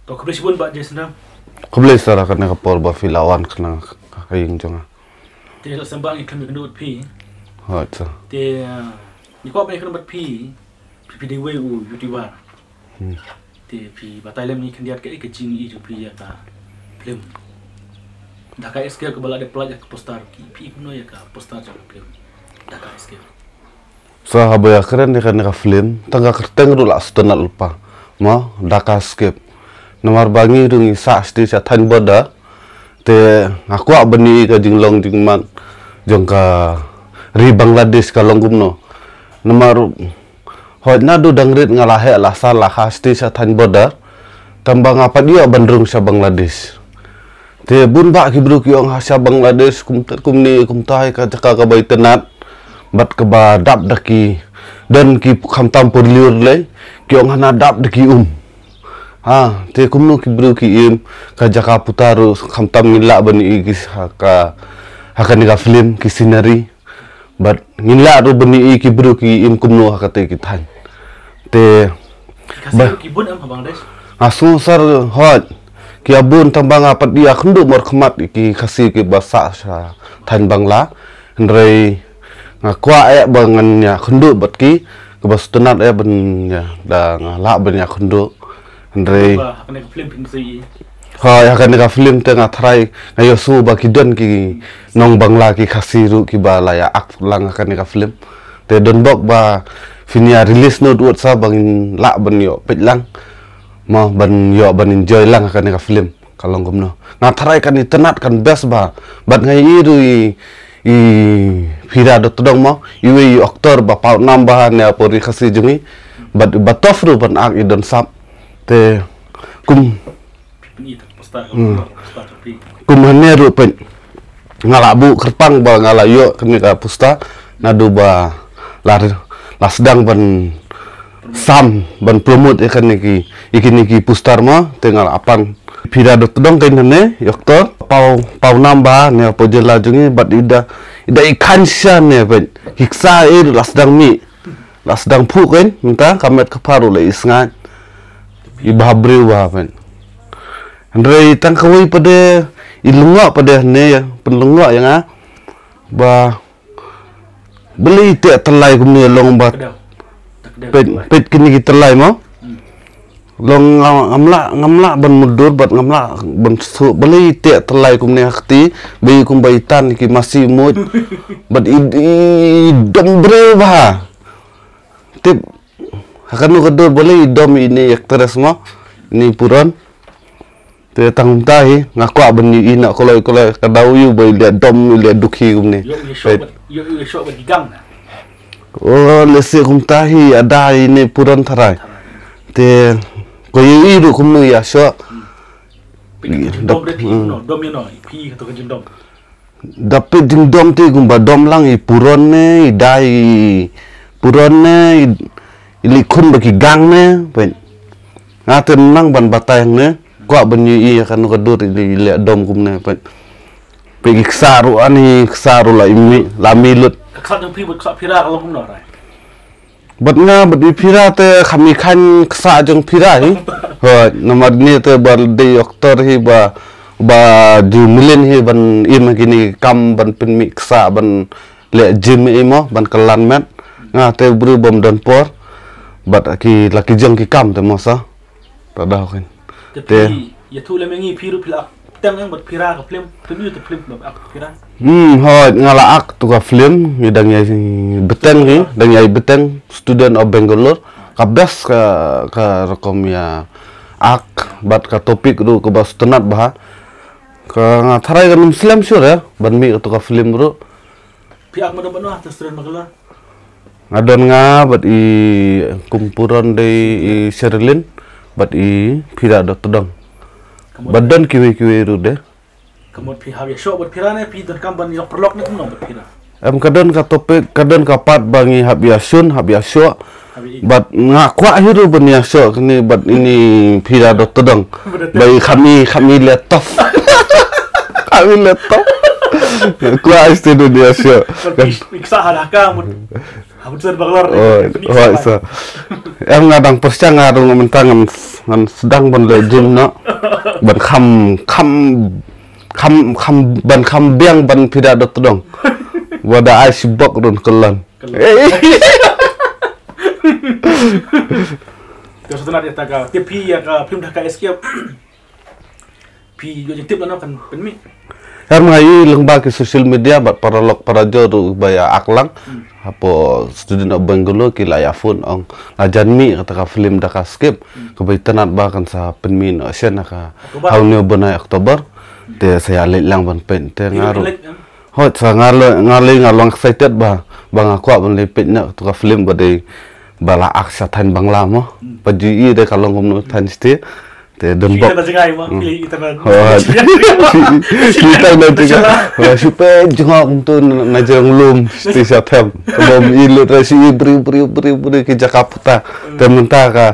Kau kebeli sibun Pak Jason dah. Kebeli secara kena kapal bafilawan kena kaying jonga. Dia sembang ikan kendut pi. Hot sa. Dia ni kau apa ikan buat pi. Pi dewe u yudiwa. Dia pi batai lem ni kan dia ke kecing i pi ya ka. Film. Dah ka SK ke bala de pelajar ke poster ki pi kuno ya ka poster jang film. Dah ka SK. Sa habaya keren dia kena film tangga kerteng dulu setengah lupa. Ma daka skip. Nomor bangi dungi sa sti sa tan boda. Te aku beni ka jinglong jingman jongka ri Bangladesh ka longgumno. Nomor hot nadu dangrit ngalahe lah salah hasti sa tan boda. Tambang apa dia bandrung sa Bangladesh. Te bun ba ki bru ki ong sa Bangladesh kumni kumtai ka jaka ka bai tenat bat ka ba dap daki dan ki khamtam pur liur le ki ong hana dap daki ha te kumnu ki bru ki im ka jaka putaru khamtam ngila bani ki ka hakan ka film ki scenery bat ngila ru bani ki bru ki im kumnu hakate ki than te Kasih kibun am Bangladesh. asu sar hot ki abun tambang apat dia khndu mor khmat ki khasi ki basa sa than bangla ndrei ngakwa bangan ya khndu bat ki kebas tenat ben ya da ngala ben ya khndu ndrei Akan film pingsi. ha ya kan ka film tengah try ngayo su ba ki don ki nong bangla ki khasi ru ki bala ya ak lang akan ka film te don bok ba finia release no duot sa bangin la ben yo petlang ma ban yo ban enjoy lang akan ka film kalong gumno nga try kan tenat kan best ba bat ngai iru i pira do todong mo iwe oktor ba pa nambahan ya pori khasi jungi bat batof ru ban ak idon sap te kum Ni tak poster pi. kumhane ru pen ngalabu kerpang ba ngalayo kene ka pusta nadu ba la sedang ban sam ban promote ikan iki pustar ma tengal apan pira do todong kain ne yoktor pau namba ne po jela jungi bat ida ikan sya ne pen hiksa la sedang mi la sedang pu kan minta kamet keparu le isngat ibabri wa pen Andrei tang kawai pada ilunga pada ne ya penlunga yang ba beli tiak telai kumni long ba pet kini kita telai mo long ngamla ban mudur bat ngamla ban su beli tiak telai kumni hakti bayi kum baitan ki masih mut bat i dombre ba tip akan nu kedur beli dom ini aktres mo ini puron te tang tai ngaku beni ina koloi kadau yu boy liat dom liat dukhi kumne Yo shot bat gigang na. oh lese kum tahi ada ini puran tharai te ko yu iru kumnu ya sho Dom de pi no, dom yo no, pi ka to ka dom. dapet ding dom te gumba dom lang i puron ne i dai puron ne ili khun baki gang ne pen ngaten nang ban batang ne kwa beni i kan kedur di liat dom kumne pen pergi kesaru ani kesaru la imi la milut Kaksat yang pi buat kaksat pira kalau pun rai. bat nga bat i pira te kami kan kesa jeng pira hi ho nomor ni te bar de oktor hi ba ju milen hi ban im gini kam ban pen mi kesa ban le jim imo ban kelan met nga te bru bom don por bat ki laki jeng ki kam te mosa tada kan Tapi ya tu lemengi piru pila tem yang buat pira ka film tu tu film ba pira. ho ngala ak tu ka film ngidang yai beteng hi dang yai beteng student of Bangalore ka best ka rekom ya ak bat ka topik ru ke bas tenat bah ka ngathrai ka muslim sure ya ban mi tu ka film ru Pihak mana benar tu student Bangalore. ngadon nga bat i kumpuran de i Sherlin bat i pira do todong badan kiwi ru de Kamu pihak ya shot buat pira ne pi dan kam ban yang perlok ni kuno buat pira. kadon ka topik kadon ka pat bangi habiasun habiasyo Abi bat ngakwa hiru beniasyo kini bat ini pira do todong bai kami letop kami letop kwa istidu dia syo iksa hadaka mud Habutan Banglar. Oh, so. Em ngadang persia ngarung mentangan ngan sedang ban lejim no. Ban kham ban kham biang ban pida dot dong. Wada ai sibok run kelan. Terus setelah dia taka tipi ya ka film dah ka escape. Pi yo tip lah kan penmi. Her ngai lengba ke social media bat paralog parajo baya aklang. Apo student of Bangalore ki laya phone ong lajan mi kata ka film dah ka skip kebaitan ba kan sa penmin asian ka haunyo bana Oktober te saya lang ban pen te ngaru. Hot sa ngalong excited ba bang aku ban lepet na tu ka film bade bala aksa tan bangla mo paji i de kalong kom tan sti te don bok Kita jangai mah pilih kita na. kita na tiga super jengok tu najang lum sti sa them bom ilu rasi bri ki Jakarta te menta ka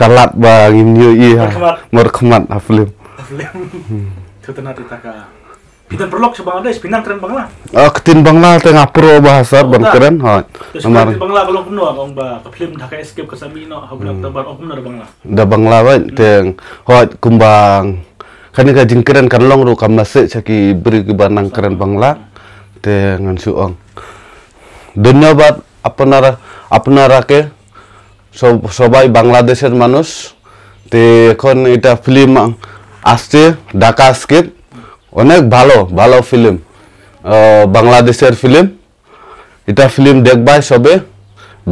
kalat ba ngimyo i ha mor khmat film Itu tenar kita ka. Kita perlu ke Bangladesh pinang keren Bangla. Ketin Bangla tengah pro bahasa ban keren ha. Terus keren Bangla kalau kuno ang ba ka film dah ka escape ke Samino habutan Oktober ang kuno Bangla. Da Bangla ban teng hot kumbang kan ka jingkeren kan long ru kam masuk caki beri ke banang keren Bangla te ngan suong. Dhanyabad আপনারা কে সবাই বাংলাদেশের মানুষ তে এখন এটা ফিল্ম আসছে ঢাকা স্কেপ অনেক ভালো ফিল্ম বাংলাদেশের ফিল্ম এটা ফিল্ম দেখবাই সবে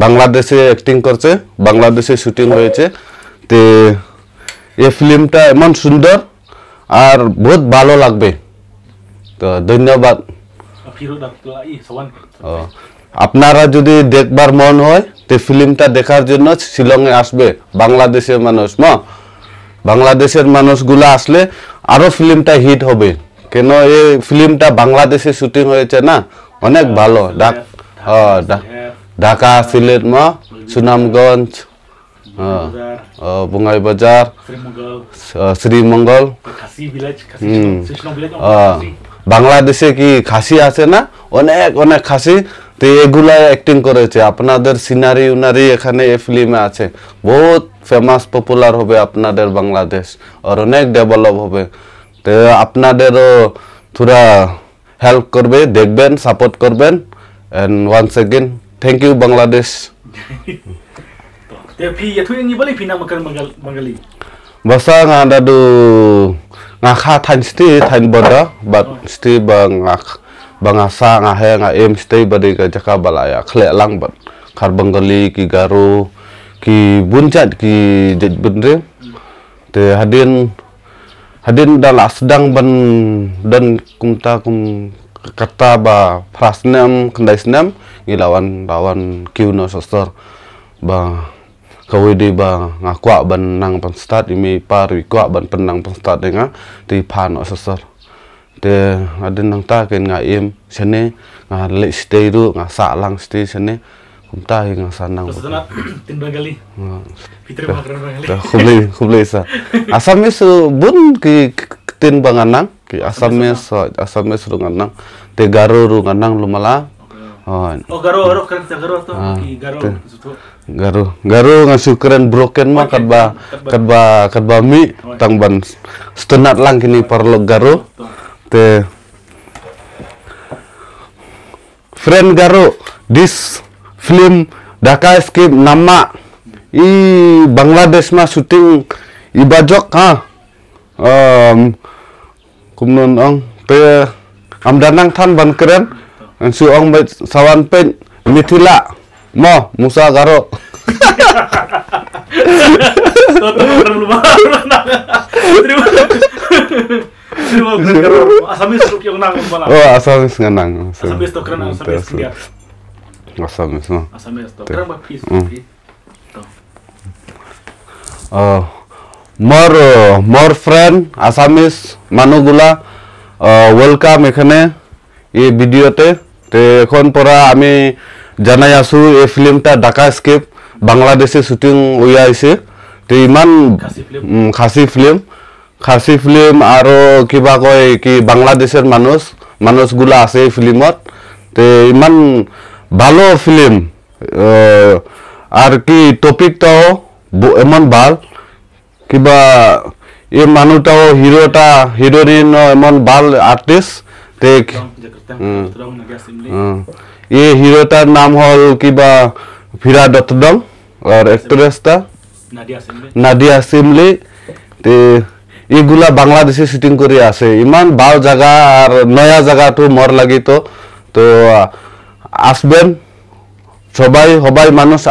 বাংলাদেশে অ্যাক্টিং করছে বাংলাদেশে শুটিং হয়েছে তে এই ফিল্মটা এমন সুন্দর আর বহুত ভালো লাগবে তো ধন্যবাদ আপনারা যদি দেখবার মন হয় তে ফিল্মটা দেখার জন্য শিলংয়ে আসবে বাংলাদেশের মানুষগুলো আসলে আরো ফিল্মটা হিট হবে কেন এই ফিল্মটা বাংলাদেশে শুটিং হয়েছে না অনেক ভালো ঢাকা সিলেট সুনামগঞ্জ বঙ্গাই বাজার শ্রীমঙ্গল বাংলাদেশে কি খাসি আছে না অনেক খাসি তো এগুলা অ্যাক্টিং করেছে আপনাদের সিনারি উনারি এখানে এই ফিল্মে আছে বহুত ফেমাস পপুলার হবে আপনাদের বাংলাদেশ আর অনেক ডেভেলপ হবে তো আপনাদেরও থোড়া হেল্প করবে দেখবেন সাপোর্ট করবেন and once again thank you Bangladesh Tapi ya tu yang balik pinang makan Bengali. Basa ngada du ngakha than sti than boda bat sti bangasa ngahe ngaem sti bade ka jaka balaya khle lang bat khar Bengali ki Garo ki Bunchat ki Jejbendre te hadin dala sedang ban dan kumta kum kata ba prasnam kendaisnam ngilawan lawan kiuno sosor ba kawidi ba ngakwa ban nang pan start imi par wikwa ban penang pan start denga ti phan sosor te adin nang ta ken nga em sene nga le stay ru nga sa lang stay sene kumta hi nga sanang tin Bengali fitri makran Bengali ta khubli sa asamis bun ki tin banganang ki asamis ru nganang te Garo ru nganang lumala Garo keren Garo to ki Garo ngasukren broken mah kadba mi tang ban stunat lang kini parlo Garo te friend Garo this film Dhaka Escape nama i Bangladesh ma shooting i bajok kumnon ong te amdanang than ban keren su ong sawan pen Mithila Musa Garo Asamis yang nang bala. Asamis nganang. Asamis to keren Asamis dia. Asamis to keren ba piece. More friend Asamis মানুষগুলা ওয়েলকাম এখানে এই ভিডিওতে তে এখন পরা আমি জানাই আছো এই ফিল্মটা ঢাকা স্কেপ বাংলাদেশে শুটিং হয়ে আছে তে ইমান খাসি ফিল্ম আর কিবা কয় কি বাংলাদেশের মানুষগুলা আছে এই ফিল্মত তে ইমান ভালো ফিল্ম আর কি টপিকটাও এমন ভাল কিবা এই মানুষটাও হিরোইন এমন ভাল আর্টিস্ট তে এই হিরোটার নাম হল কিবা ফিরা দত্তদং আর অ্যাক্ট্রেসটা নাদিয়া সিমলি তে এগুলা বাংলাদেশে শুটিং করে আছে ইমান ভাল জায়গা আর নয়া জায়গা তো মর লাগি তো আসবেন সবাই মানুষ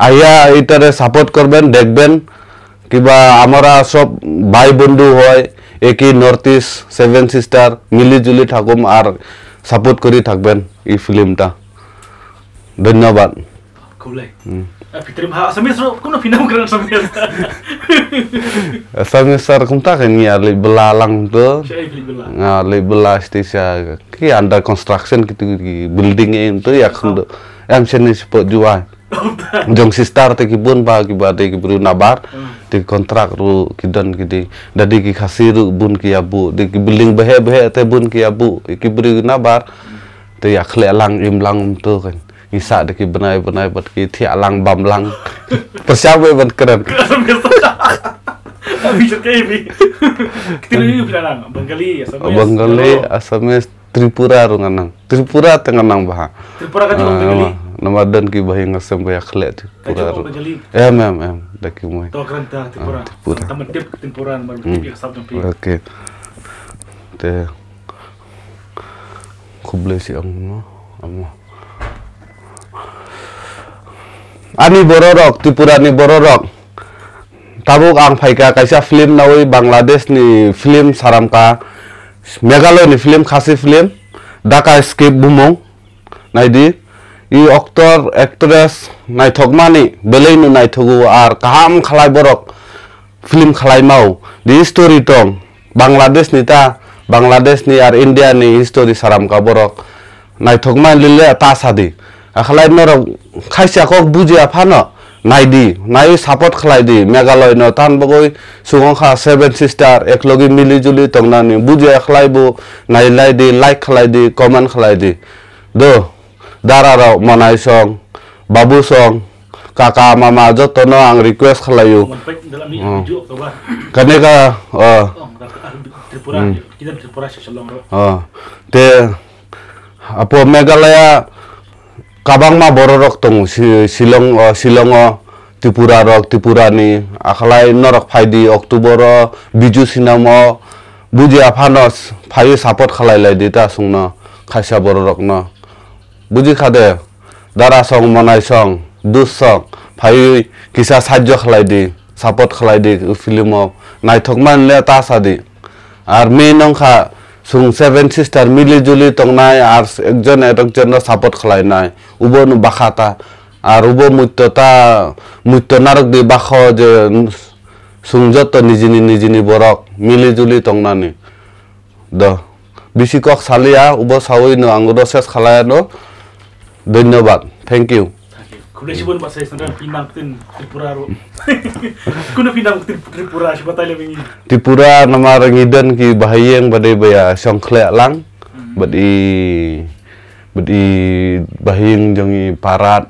আইয়া এইটারে সাপোর্ট করবেন দেখবেন কিবা আমরা সব ভাই বন্ধু হয় একই নর্থ ইস্ট 7 সিস্টার মিলিজুলি থাকুম আর সাপোর্ট করে থাকবেন এই ফিল্মটা ধন্যবাদ Asamis sar kumta kan ya le belalang tu le belas desa ki under construction gitu building itu ya kan em seni spot jual jong sistar te ki bun ba ki ba de ki bru nabar di kontrak ru kidon kidi dadi ki khasiru bun ki abu de ki building behe te bun ki abu ki bru nabar te ya khle lang im lang tu kan isa de ki benai bat ki thi alang bam lang persiapan ban keren Bengali Asamis Tripura runganang Tripura tenganang bah Tripura kan juga Bengali namadan ki bahi ngasem ba yakhle Tripura em daki moy to keren ta Tripura taman tip Tripura mar tip sab jampi okay te khuble si amma ani bororok Tripura ni bororok tabuk ang phaika kaisa film nawi Bangladesh ni film saramka Meghalaya ni film khasi film Dhaka Escape bumong naidi I actor actress naithokmani beleinu naithogu ar kaham khalai borok film khalai mau di story tong Bangladesh ni ar India ni story saramka borok naithokman lile ta sadi akhlai norok khaisa kok buji aphano nai support khalai di Meghalaya no tan bagoi sugongkha 7 sister eklogi mili juli tongnani buji akhlai bu nai lai di like khalai di comment khalai di do dararo manai song babu song kakak mama jotono ang request khalayu kaneka te apo Meghalaya kabang ma bororok tong Shillong Tripura rok Tripurani akhlai norok phaidi October biju sinamo buji aphanos phai support khalai lai dita sungno khaisa bororok no buji khade dara song manai song dus song phai kisa sajjo khalai di support khalai di filmo naithokman le ta sadi ar me nongkha sung 7 sister mili juli tongnai ar ekjon support khalai nai ubon bakhata ar ubo mutto narok di bakho je sungjot nijini borok mili juli tongnani do bisikok salia ubo sawi no angodo ses khalaya no ধন্যবাদ thank you Kulesibon ba saya sandal pinang tin Tripura ro kuno pinang Tripura sibatai le wingi Tripura nama rangidan ki bahayeng badai baya songkhle lang badi bahayeng jongi parat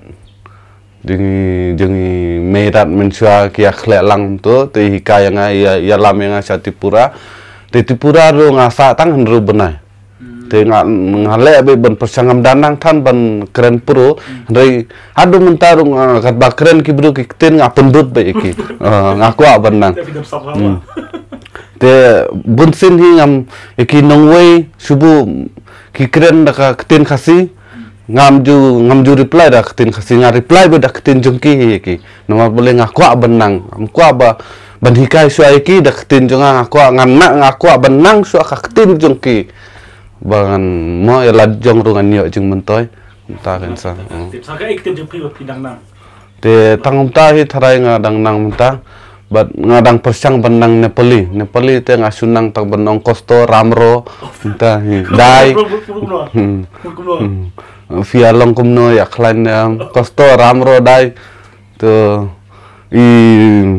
jongi merat mensua ki akhle lang to te hikayanga ya lamanga sa Tripura te Tripura ro ngasa tang ru benai te ngale be ban persangam danang than ban keren pro rei adu mentarung kat ba keren ki bro ki ten nga pendut be ki ngaku abanang te bunsin hi ngam ki nongwei subu ki keren da ten khasi ngam ju reply da tin khasi nga reply be da tin jungki ki nama boleh ngaku abanang ngaku aba ban hikai suai ki da tin jonga ngaku nganna ngaku abanang su ka tin jungki bangan mo ya lajong rungan yo jing mentoy ta kan sa saka ik tem jepri pinang nang te tangum ta hi tharai nga dang nang menta bat ngadang persang benang Nepali te ngasunang tang benong kosto ramro menta hi dai via long kumno ya khlain kosto ramro dai to I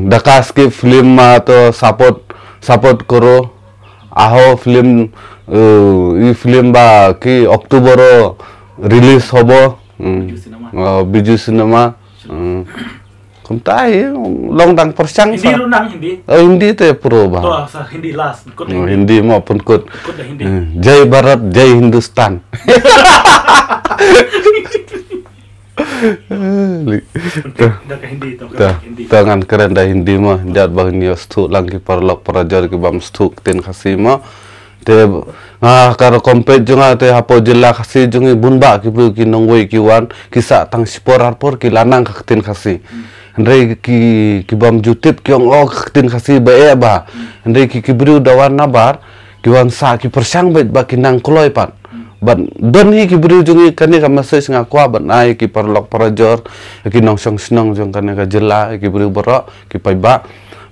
Dhaka Escape film ma to support koro aho film এই ফিল্ম বা কি October release হব Biju Cinema. Kum tahu, long dang persang. Hindi runang hindi. Oh hindi tu pro bah. Tuh sa hindi last. Hindi maupun kut. Kut dah hindi. Jai Bharat, Jai Hindustan. Dah ke hindi tu. Tangan keren dah Hindi mah. Dia bang ni stu lang ki parlok parajar ki bam stu ten khasima. Te karo kompet junga te hapo jilla khasi jungi bunba ki bu ki nongwei ki wan kisa tang sipor arpor ki lanang khaktin khasi. Ndai ki bam jutip ki ong khaktin khasi ba ba. Ndai ki bru dawan nabar ki wan sa ki persang bet ba ki nang kloi pat. Ban don hi ki bru jungi kani ka message ngakwa ban ai ki parlok parajor ki nong song snong jong kani ka jilla ki bru boro ki pai ba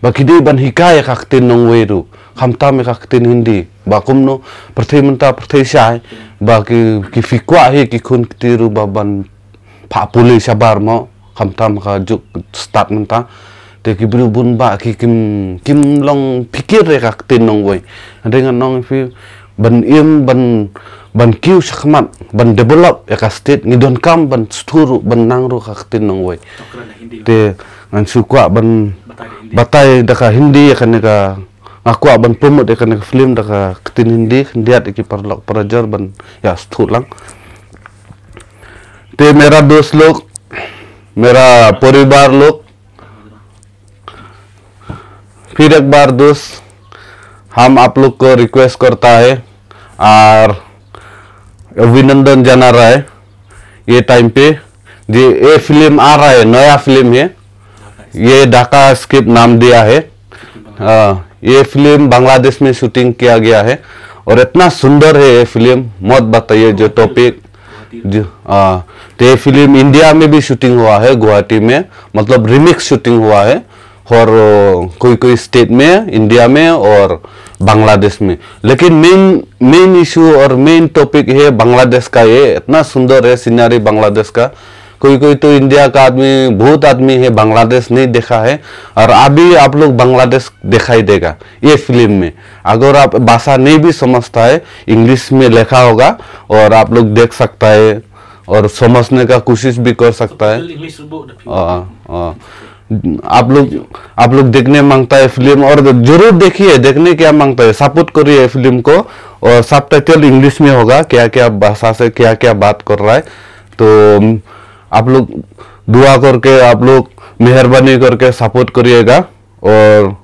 ki di ban hikaya khaktin nongwei ru. Khamta me khaktin Hindi bakum no perthai menta perthai sai ba ki fikwa hi ki khun tiru baban pha puli sabar mo khamta ka juk start menta te ki bru bun ba ki kim long pikir re khaktin nong wei dengan nong fi ban im ban kiu sakmat ban develop ya ka state ngidon kam ban sturu ban nangru khaktin nong wei te ngan sukwa ban batai daka Hindi ya kan ka aku aban promote kan film dah ketin Hindi diat iki parlok parajar ban ya stut lang te मेरा दोस्त लोग मेरा परिवार लोग फिर एक बार दोस्त हम आप लोग को रिक्वेस्ट करता है और अभिनंदन जाना रहा है ये टाइम पे ये फिल्म आ रहा है नया फिल्म है ये ढाका स्क्रिप्ट नाम दिया है ये फिल्म बांग्लादेश में शूटिंग किया गया है और इतना सुंदर है ये फिल्म मत बताइए जो टॉपिक तो ये फिल्म इंडिया में भी शूटिंग हुआ है गुवाहाटी में मतलब रिमिक्स शूटिंग हुआ है और कोई स्टेट में इंडिया में और बांग्लादेश में लेकिन मेन इशू और मेन टॉपिक है बांग्लादेश का ये इतना सुंदर है सीनरी बांग्लादेश का कोई तो इंडिया का आदमी बहुत आदमी है बांग्लादेश नहीं देखा है और अभी आप लोग बांग्लादेश दिखाई देगा ये फिल्म में अगर आप भाषा नहीं भी समझता है इंग्लिश में लिखा होगा और आप लोग देख सकता है और समझने का कोशिश भी कर सकता है आप लोग देखने मांगता है फिल्म और जरूर देखिए देखने क्या मांगता है सपोर्ट करिए फिल्म को और सबटाइटल इंग्लिश में होगा क्या क्या भाषा से क्या क्या बात कर रहा है तो आप लोग दुआ करके आप लोग मेहरबानी करके सपोर्ट करिएगा और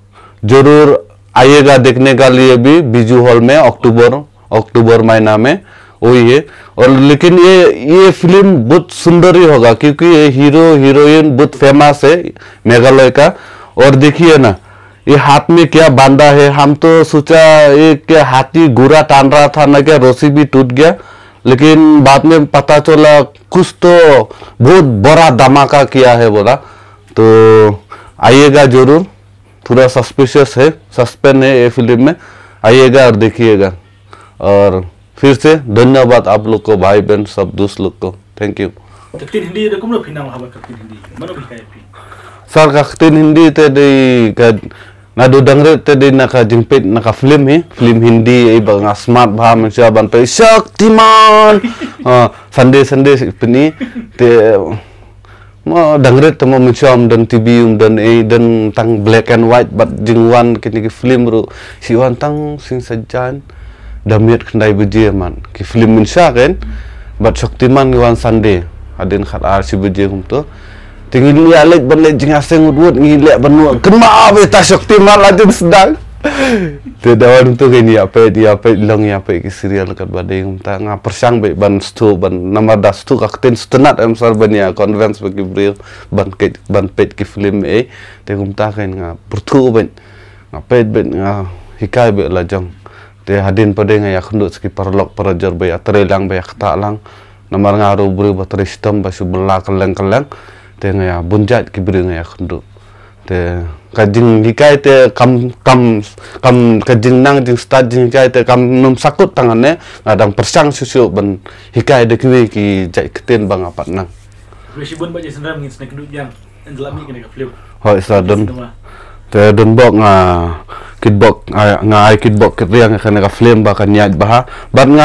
जरूर आइएगा देखने का लिए भी बिजू हॉल में अक्टूबर महीना में वही है और लेकिन ये फिल्म बहुत सुंदर ही होगा क्योंकि ये हीरो हीरोइन बहुत फेमस है मेघालय का और देखिए ना ये हाथ में क्या बांधा है हम तो सोचा ये क्या हाथी घोड़ा टान रहा था ना क्या रस्सी भी टूट गया लेकिन बाद में पता चला कुछ तो बहुत बड़ा धमाका किया है बोला तो आइएगा जरूर थोड़ा सस्पिशियस है सस्पेंस है ये फिल्म में आइएगा और देखिएगा और फिर से धन्यवाद आप लोग को भाई बहन सब दोस्त लोग को thank you sir kaktin Hindi tadi nado dangre tadi naka jimpit naka film Hindi ibang smart bah manusia bantai Shaktiman Sunday peni te mo dangre temo manusia dan TV dan tang black and white bat jingwan kini film ru siwan tang sing sajan damit kendai beje man ki film manusia kan bat Shaktiman wan Sunday adin khat ar si beje humto tingin lihat lek banlek jingaseng udut ngilek banu kema beta Shaktiman lajeng sedang te dawan tu gini apa long ya apa ki serial kat badai umta nga persang be ban stu ban nama das tu kakten stenat am sar bania convince bagi bril ban pet ki film te umta kan nga pertu ben nga pet ben nga hikai be lajang te hadin pada nga ya khundut ski parlok parajar be atrelang be kata lang namar ngaru bri batri sistem basu bela keleng te nga ya bunjat ki bri nga ya khundut te kajing hikai te kam kajing nang jing start jing hikai te kam num sakut tangannya ngadang persang susu ban hikai de ki jai keten bang apat nang Resi bun baca sendiri ngin snack duduk yang endelami kena ka film hoi sa te don bok nga kidbok nga ai kidbok kriang kena ka film ba kan nyat bah bat nga